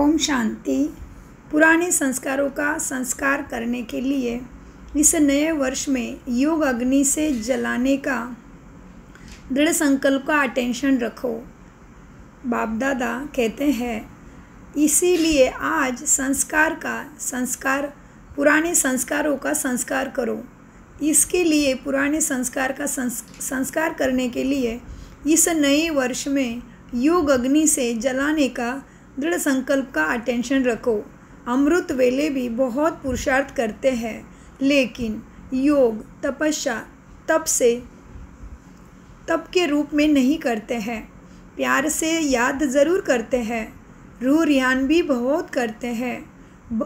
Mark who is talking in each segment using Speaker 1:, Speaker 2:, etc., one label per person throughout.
Speaker 1: ओम शांति। पुराने संस्कारों का संस्कार करने के लिए इस नए वर्ष में योग अग्नि से जलाने का दृढ़ संकल्प का अटेंशन रखो। बाप दादा कहते हैं इसीलिए आज पुराने संस्कारों का संस्कार करो। इसके लिए पुराने संस्कार का संस्कार करने के लिए इस नए वर्ष में योग अग्नि से जलाने का दृढ़ संकल्प का अटेंशन रखो। अमृत वेले भी बहुत पुरुषार्थ करते हैं, लेकिन योग तपस्या तप के रूप में नहीं करते हैं। प्यार से याद ज़रूर करते हैं, रूह रियान भी बहुत करते हैं,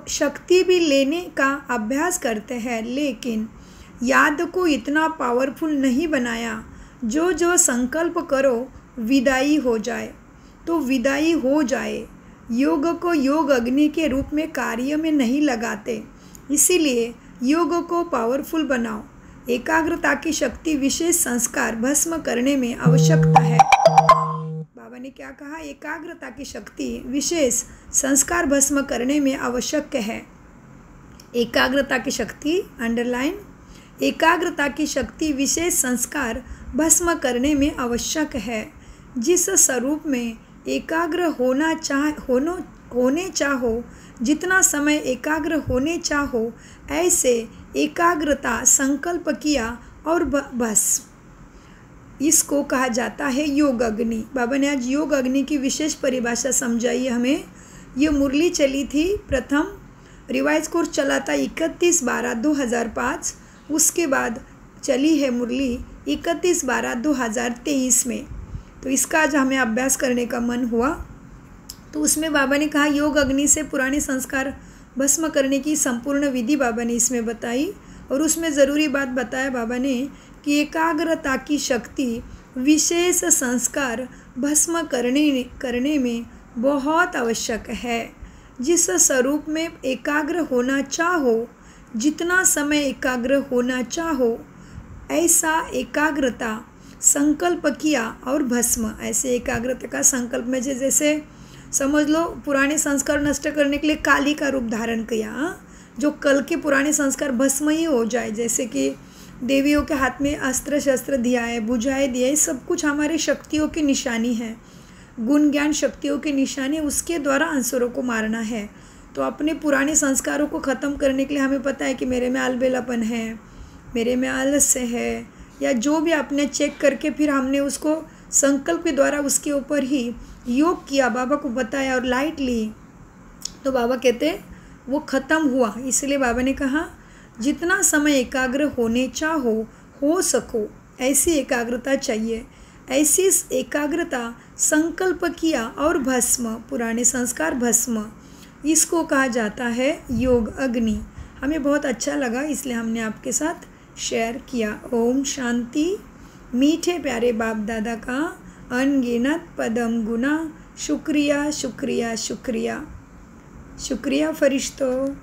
Speaker 1: शक्ति भी लेने का अभ्यास करते हैं, लेकिन याद को इतना पावरफुल नहीं बनाया। जो संकल्प करो विदाई हो जाए तो विदाई हो जाए। योग को योग अग्नि के रूप में कार्य में नहीं लगाते, इसीलिए योग को पावरफुल बनाओ। एकाग्रता की शक्ति विशेष संस्कार भस्म करने में आवश्यकता है। बाबा ने क्या कहा? एकाग्रता की शक्ति विशेष संस्कार भस्म करने में आवश्यक है। एकाग्रता की शक्ति अंडरलाइन, एकाग्रता की शक्ति विशेष संस्कार भस्म करने में आवश्यक है। जिस स्वरूप में एकाग्र होने चाहो, जितना समय एकाग्र होने चाहो, ऐसे एकाग्रता संकल्प किया और बस, इसको कहा जाता है योग अग्नि। बाबा ने आज योग अग्नि की विशेष परिभाषा समझाई हमें। ये मुरली चली थी, प्रथम रिवाइज कोर्स चला था 31/12/2005, उसके बाद चली है मुरली 31/12/2023 में। तो इसका आज हमें अभ्यास करने का मन हुआ। तो उसमें बाबा ने कहा योग अग्नि से पुराने संस्कार भस्म करने की संपूर्ण विधि बाबा ने इसमें बताई, और उसमें ज़रूरी बात बताया बाबा ने कि एकाग्रता की शक्ति विशेष संस्कार भस्म करने में बहुत आवश्यक है। जिस स्वरूप में एकाग्र होना चाहो, जितना समय एकाग्र होना चाहो, ऐसा एकाग्रता संकल्प किया और भस्म। ऐसे एकाग्रता का संकल्प में जैसे समझ लो पुराने संस्कार नष्ट करने के लिए काली का रूप धारण किया, जो कल के पुराने संस्कार भस्म ही हो जाए। जैसे कि देवियों के हाथ में अस्त्र शस्त्र दिया है, बुझाए दिया है, सब कुछ हमारे शक्तियों की निशानी है, गुण ज्ञान शक्तियों की निशानी, उसके द्वारा अंसुरों को मारना है। तो अपने पुराने संस्कारों को ख़त्म करने के लिए हमें पता है कि मेरे में अलबेलापन है, मेरे में आलस्य है, या जो भी आपने चेक करके फिर हमने उसको संकल्प के द्वारा उसके ऊपर ही योग किया, बाबा को बताया और लाइट ली, तो बाबा कहते वो ख़त्म हुआ। इसलिए बाबा ने कहा जितना समय एकाग्र होने चाहो, हो सको, ऐसी एकाग्रता चाहिए। ऐसी एकाग्रता संकल्प किया और भस्म, पुराने संस्कार भस्म, इसको कहा जाता है योग अग्नि। हमें बहुत अच्छा लगा, इसलिए हमने आपके साथ शेयर किया। ओम शांति। मीठे प्यारे बाप दादा का अनगिनत पदम गुना शुक्रिया शुक्रिया शुक्रिया शुक्रिया फरिश्तों।